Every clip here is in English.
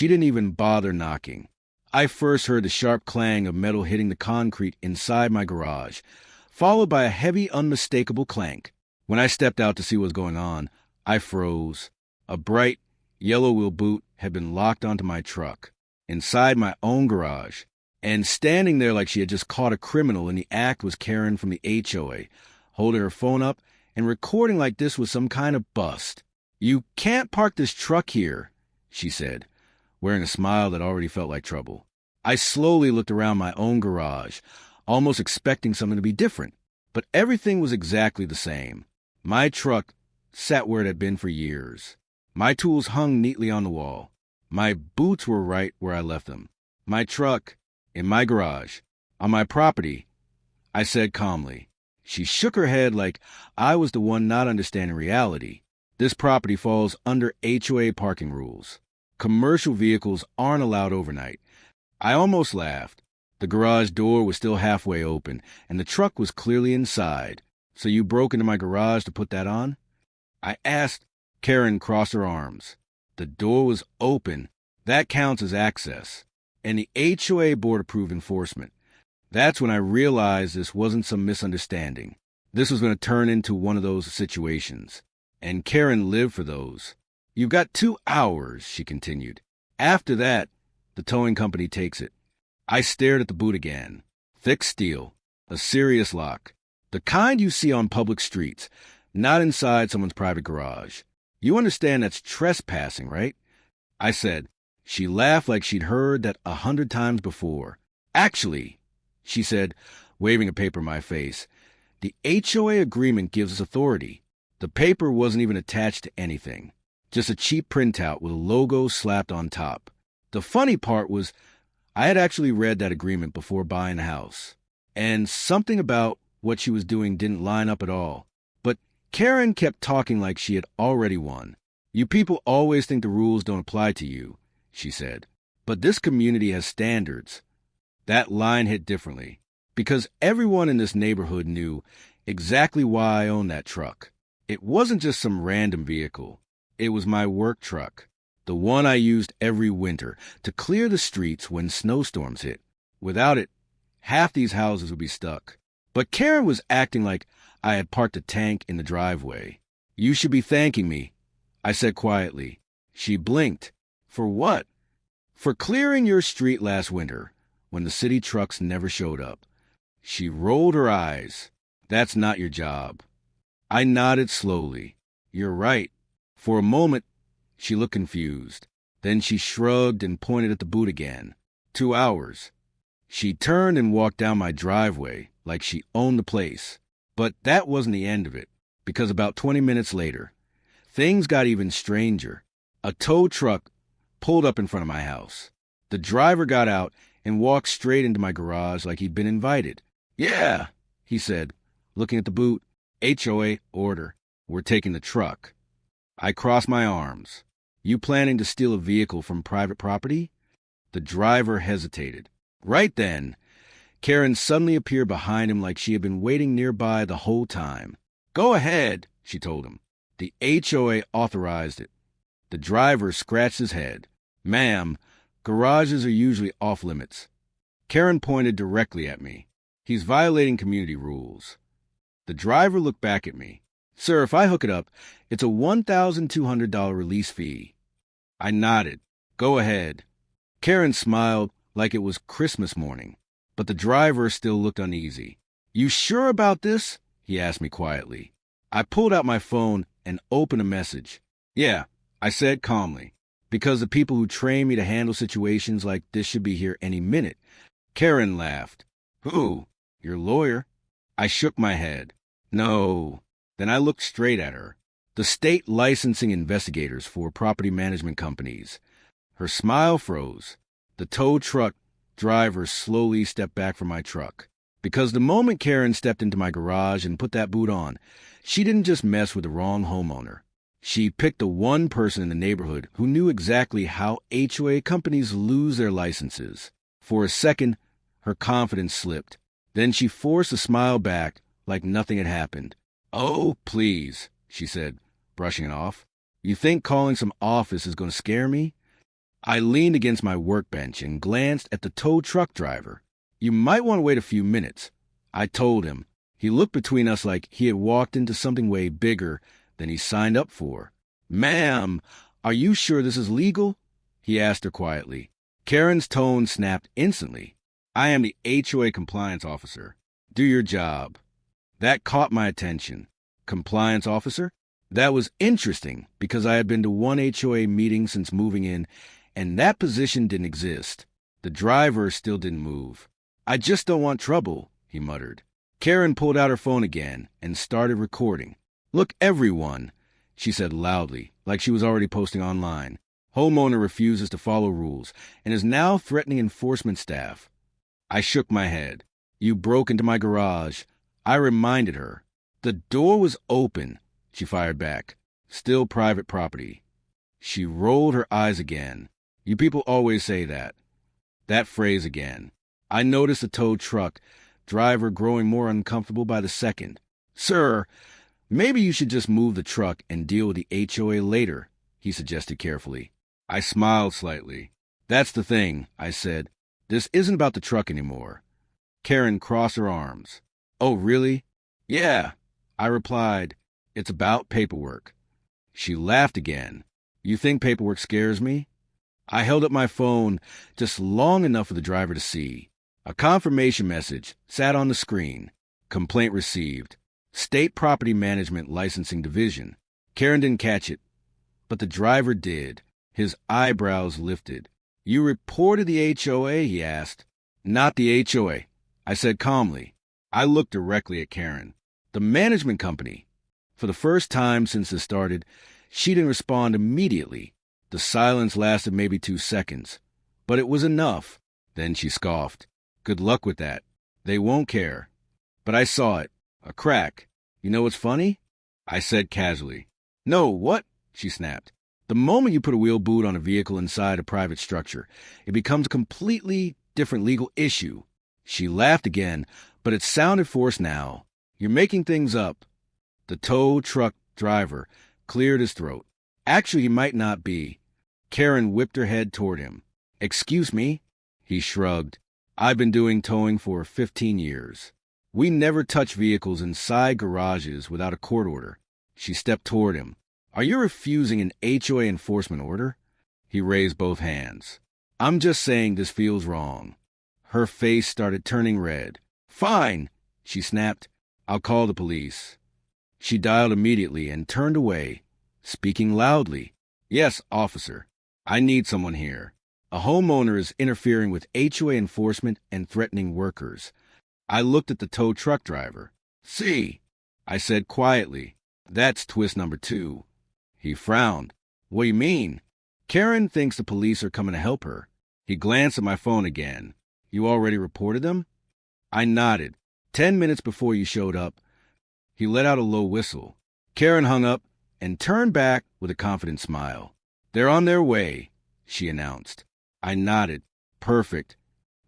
She didn't even bother knocking. I first heard the sharp clang of metal hitting the concrete inside my garage, followed by a heavy, unmistakable clank. When I stepped out to see what was going on, I froze. A bright, yellow wheel boot had been locked onto my truck, inside my own garage, and standing there like she had just caught a criminal in the act was Karen from the HOA, holding her phone up and recording like this was some kind of bust. "You can't park this truck here," she said, wearing a smile that already felt like trouble. I slowly looked around my own garage, almost expecting something to be different, but everything was exactly the same. My truck sat where it had been for years. My tools hung neatly on the wall. My boots were right where I left them. My truck, in my garage, on my property, I said calmly. She shook her head like I was the one not understanding reality. This property falls under HOA parking rules. Commercial vehicles aren't allowed overnight. I almost laughed. The garage door was still halfway open, and the truck was clearly inside. "So you broke into my garage to put that on?" I asked. Karen crossed her arms. "The door was open. That counts as access. And the HOA board approved enforcement." That's when I realized this wasn't some misunderstanding. This was going to turn into one of those situations. And Karen lived for those. "You've got 2 hours, she continued. "After that, the towing company takes it." I stared at the boot again. Thick steel, a serious lock. The kind you see on public streets, not inside someone's private garage. "You understand that's trespassing, right?" I said. She laughed like she'd heard that 100 times before. "Actually," she said, waving a paper in my face, "the HOA agreement gives us authority." The paper wasn't even attached to anything, just a cheap printout with a logo slapped on top. The funny part was I had actually read that agreement before buying the house, and something about what she was doing didn't line up at all. But Karen kept talking like she had already won. "You people always think the rules don't apply to you," she said. "But this community has standards." That line hit differently, because everyone in this neighborhood knew exactly why I owned that truck. It wasn't just some random vehicle. It was my work truck, the one I used every winter to clear the streets when snowstorms hit. Without it, half these houses would be stuck. But Karen was acting like I had parked a tank in the driveway. "You should be thanking me," I said quietly. She blinked. "For what?" "For clearing your street last winter, when the city trucks never showed up." She rolled her eyes. "That's not your job." I nodded slowly. "You're right." For a moment, she looked confused. Then she shrugged and pointed at the boot again. 2 hours. She turned and walked down my driveway like she owned the place. But that wasn't the end of it, because about 20 minutes later, things got even stranger. A tow truck pulled up in front of my house. The driver got out and walked straight into my garage like he'd been invited. "Yeah," he said, looking at the boot. "HOA order. We're taking the truck." I crossed my arms. "You planning to steal a vehicle from private property?" The driver hesitated. Right then, Karen suddenly appeared behind him like she had been waiting nearby the whole time. "Go ahead," she told him. "The HOA authorized it." The driver scratched his head. "Ma'am, garages are usually off limits." Karen pointed directly at me. "He's violating community rules." The driver looked back at me. "Sir, if I hook it up, it's a $1,200 release fee." I nodded. "Go ahead." Karen smiled like it was Christmas morning, but the driver still looked uneasy. "You sure about this?" he asked me quietly. I pulled out my phone and opened a message. "Yeah," I said calmly, "because the people who train me to handle situations like this should be here any minute." Karen laughed. "Who? Your lawyer?" I shook my head. "No." Then I looked straight at her. "The state licensing investigators for property management companies." Her smile froze. The tow truck driver slowly stepped back from my truck. Because the moment Karen stepped into my garage and put that boot on, she didn't just mess with the wrong homeowner. She picked the one person in the neighborhood who knew exactly how HOA companies lose their licenses. For a second, her confidence slipped. Then she forced a smile back like nothing had happened. "Oh, please," she said, brushing it off. "You think calling some office is going to scare me?" I leaned against my workbench and glanced at the tow truck driver. You might want to wait a few minutes, I told him. He looked between us like he had walked into something way bigger than he signed up for. Ma'am, are you sure this is legal? He asked her quietly. Karen's tone snapped instantly. I am the HOA compliance officer. Do your job. That caught my attention. Compliance officer? That was interesting because I had been to one HOA meeting since moving in, and that position didn't exist. The driver still didn't move. I just don't want trouble, he muttered. Karen pulled out her phone again and started recording. Look, everyone, she said loudly, like she was already posting online. Homeowner refuses to follow rules and is now threatening enforcement staff. I shook my head. You broke into my garage. I reminded her. The door was open, she fired back. Still private property. She rolled her eyes again. You people always say that. That phrase again. I noticed the tow truck driver growing more uncomfortable by the second. Sir, maybe you should just move the truck and deal with the HOA later, he suggested carefully. I smiled slightly. That's the thing, I said. This isn't about the truck anymore. Karen crossed her arms. Oh, really? Yeah, I replied. It's about paperwork. She laughed again. You think paperwork scares me? I held up my phone just long enough for the driver to see. A confirmation message sat on the screen. Complaint received. State Property Management Licensing Division. Karen didn't catch it, but the driver did. His eyebrows lifted. You reported the HOA, he asked. Not the HOA, I said calmly. I looked directly at Karen. The management company. For the first time since this started, she didn't respond immediately. The silence lasted maybe 2 seconds, but it was enough. Then she scoffed. Good luck with that. They won't care. But I saw it. A crack. You know what's funny? I said casually. No, what? She snapped. The moment you put a wheel boot on a vehicle inside a private structure, it becomes a completely different legal issue. She laughed again, but it sounded forced now. You're making things up. The tow truck driver cleared his throat. Actually, he might not be. Karen whipped her head toward him. Excuse me? He shrugged. I've been doing towing for 15 years. We never touch vehicles inside garages without a court order. She stepped toward him. Are you refusing an HOA enforcement order? He raised both hands. I'm just saying this feels wrong. Her face started turning red. Fine, she snapped. I'll call the police. She dialed immediately and turned away, speaking loudly. Yes, officer. I need someone here. A homeowner is interfering with HOA enforcement and threatening workers. I looked at the tow truck driver. See, I said quietly. That's twist number 2. He frowned. What do you mean? Karen thinks the police are coming to help her. He glanced at my phone again. You already reported them? I nodded. 10 minutes before you showed up. He let out a low whistle. Karen hung up and turned back with a confident smile. They're on their way, she announced. I nodded. Perfect.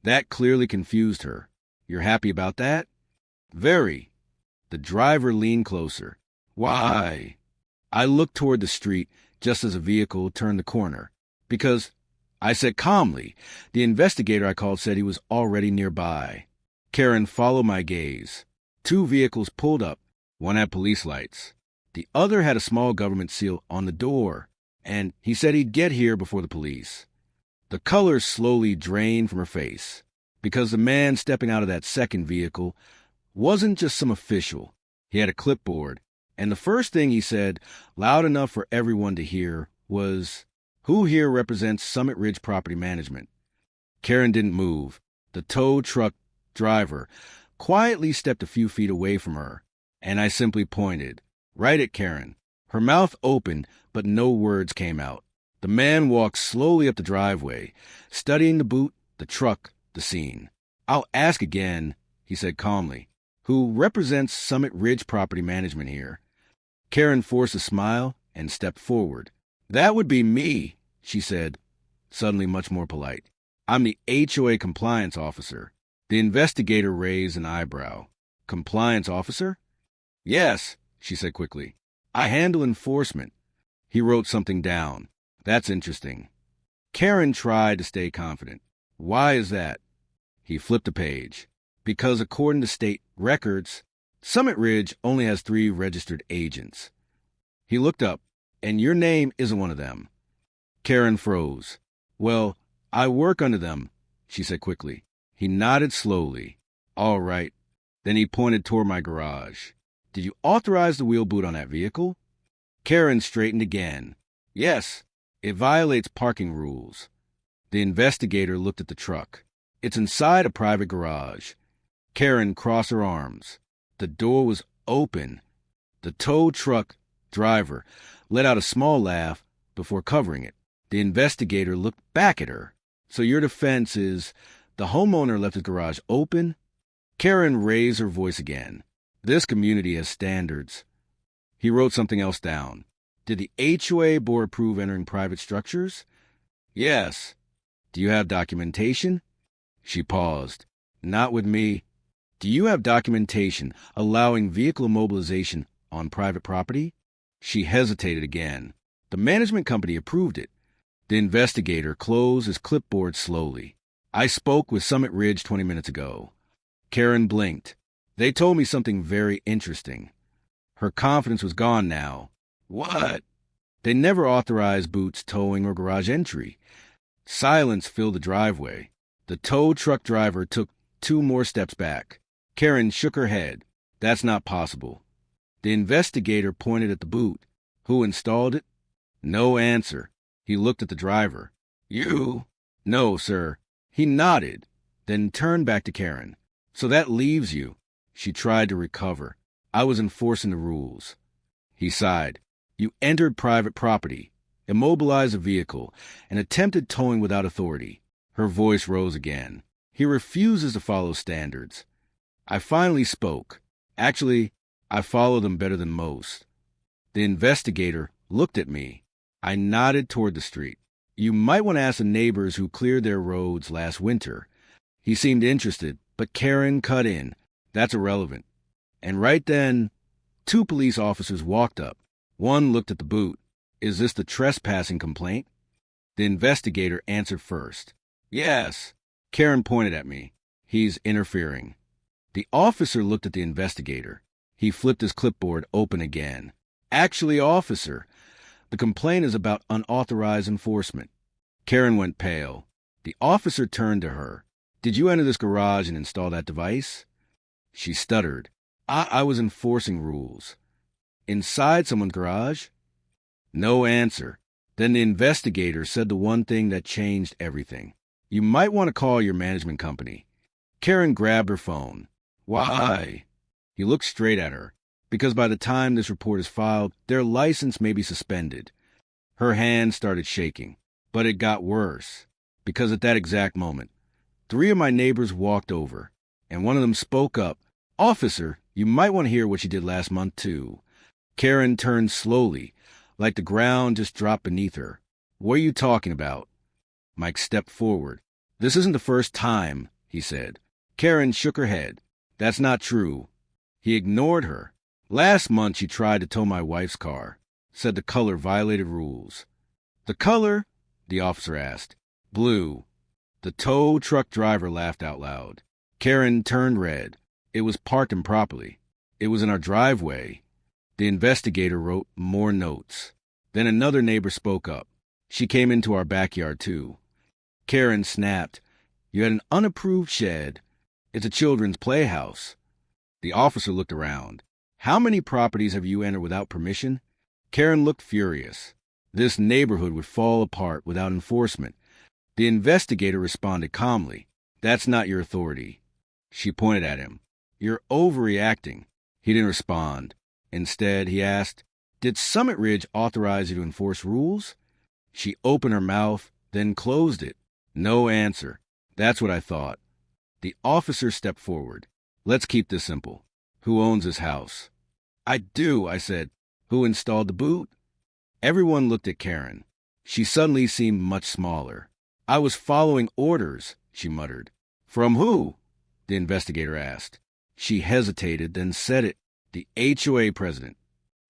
That clearly confused her. You're happy about that? Very. The driver leaned closer. Why? I looked toward the street just as a vehicle turned the corner. Because, I said calmly, the investigator I called said he was already nearby. Karen followed my gaze. 2 vehicles pulled up. One had police lights. The other had a small government seal on the door, and he said he'd get here before the police. The color slowly drained from her face, because the man stepping out of that second vehicle wasn't just some official. He had a clipboard, and the first thing he said, loud enough for everyone to hear, was, "Who here represents Summit Ridge Property Management?" Karen didn't move. The tow truck driver quietly stepped a few feet away from her, and I simply pointed, right at Karen. Her mouth opened, but no words came out. The man walked slowly up the driveway, studying the boot, the truck, the scene. I'll ask again, he said calmly. Who represents Summit Ridge Property Management here? Karen forced a smile and stepped forward. That would be me, she said, suddenly much more polite. I'm the HOA compliance officer. The investigator raised an eyebrow. Compliance officer? Yes, she said quickly. I handle enforcement. He wrote something down. That's interesting. Karen tried to stay confident. Why is that? He flipped a page. Because according to state records, Summit Ridge only has 3 registered agents. He looked up, and your name isn't one of them. Karen froze. Well, I work under them, she said quickly. He nodded slowly. All right. Then he pointed toward my garage. Did you authorize the wheel boot on that vehicle? Karen straightened again. Yes, it violates parking rules. The investigator looked at the truck. It's inside a private garage. Karen crossed her arms. The door was open. The tow truck driver let out a small laugh before covering it. The investigator looked back at her. So your defense is the homeowner left his garage open? Karen raised her voice again. This community has standards. He wrote something else down. Did the HOA board approve entering private structures? Yes. Do you have documentation? She paused. Not with me. Do you have documentation allowing vehicle immobilization on private property? She hesitated again. The management company approved it. The investigator closed his clipboard slowly. I spoke with Summit Ridge 20 minutes ago. Karen blinked. They told me something very interesting. Her confidence was gone now. What? They never authorized boots, towing, or garage entry. Silence filled the driveway. The tow truck driver took 2 more steps back. Karen shook her head. That's not possible. The investigator pointed at the boot. Who installed it? No answer. He looked at the driver. You? No, sir. He nodded, then turned back to Karen. So that leaves you. She tried to recover. I was enforcing the rules. He sighed. You entered private property, immobilized a vehicle, and attempted towing without authority. Her voice rose again. He refuses to follow standards. I finally spoke. Actually, I follow them better than most. The investigator looked at me. I nodded toward the street. You might want to ask the neighbors who cleared their roads last winter. He seemed interested, but Karen cut in. That's irrelevant. And right then, 2 police officers walked up. One looked at the boot. Is this the trespassing complaint? The investigator answered first. Yes. Karen pointed at me. He's interfering. The officer looked at the investigator. He flipped his clipboard open again. Actually, officer, the complaint is about unauthorized enforcement. Karen went pale. The officer turned to her. Did you enter this garage and install that device? She stuttered. I was enforcing rules. Inside someone's garage? No answer. Then the investigator said the one thing that changed everything. You might want to call your management company. Karen grabbed her phone. Why? He looked straight at her. Because by the time this report is filed, their license may be suspended. Her hand started shaking. But it got worse. Because at that exact moment, 3 of my neighbors walked over, and one of them spoke up. Officer, you might want to hear what you did last month, too. Karen turned slowly, like the ground just dropped beneath her. What are you talking about? Mike stepped forward. This isn't the first time, he said. Karen shook her head. That's not true. He ignored her. Last month she tried to tow my wife's car. Said the color violated rules. The color? The officer asked. Blue. The tow truck driver laughed out loud. Karen turned red. It was parked improperly. It was in our driveway. The investigator wrote more notes. Then another neighbor spoke up. She came into our backyard, too. Karen snapped. You had an unapproved shed. It's a children's playhouse. The officer looked around. How many properties have you entered without permission? Karen looked furious. This neighborhood would fall apart without enforcement. The investigator responded calmly. That's not your authority. She pointed at him. You're overreacting. He didn't respond. Instead, he asked, Did Summit Ridge authorize you to enforce rules? She opened her mouth, then closed it. No answer. That's what I thought. The officer stepped forward. Let's keep this simple. Who owns this house? I do, I said. Who installed the boot? Everyone looked at Karen. She suddenly seemed much smaller. I was following orders, she muttered. From who? The investigator asked. She hesitated, then said it. The HOA president.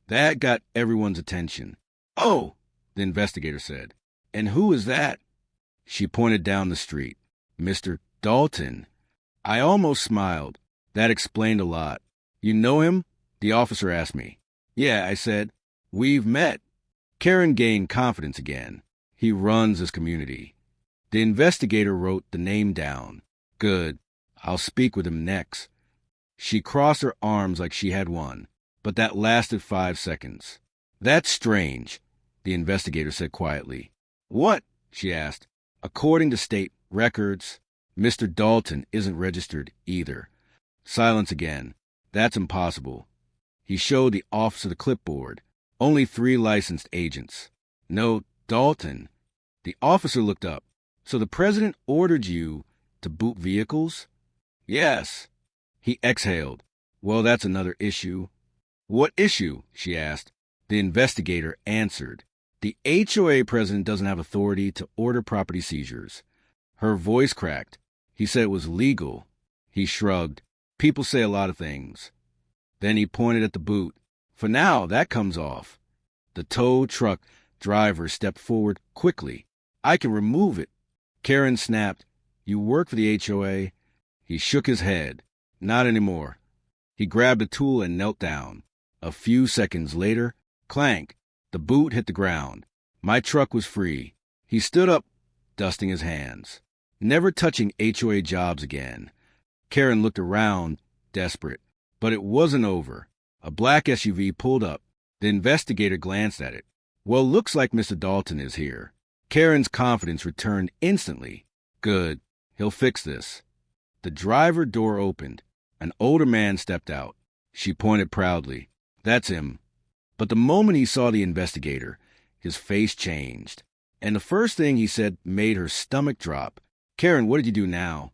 That got everyone's attention. Oh, the investigator said. And who is that? She pointed down the street. Mr. Dalton. I almost smiled. That explained a lot. You know him? The officer asked me. Yeah, I said. We've met. Karen gained confidence again. He runs his community. The investigator wrote the name down. Good. I'll speak with him next. She crossed her arms like she had won, but that lasted 5 seconds. That's strange, the investigator said quietly. What? She asked. According to state records, Mr. Dalton isn't registered either. Silence again. That's impossible. He showed the officer the clipboard. Only 3 licensed agents. No, Dalton. The officer looked up. So the president ordered you to boot vehicles? Yes. He exhaled. Well, that's another issue. What issue? She asked. The investigator answered. The HOA president doesn't have authority to order property seizures. Her voice cracked. He said it was legal. He shrugged. People say a lot of things. Then he pointed at the boot. For now, that comes off. The tow truck driver stepped forward quickly. I can remove it. Karen snapped. You work for the HOA? He shook his head. Not anymore. He grabbed a tool and knelt down. A few seconds later, clank, the boot hit the ground. My truck was free. He stood up, dusting his hands. Never touching HOA jobs again. Karen looked around, desperate. But it wasn't over. A black SUV pulled up. The investigator glanced at it. Well, looks like Mr. Dalton is here. Karen's confidence returned instantly. Good. He'll fix this. The driver door opened. An older man stepped out. She pointed proudly. That's him. But the moment he saw the investigator, his face changed. And the first thing he said made her stomach drop. Karen, what did you do now?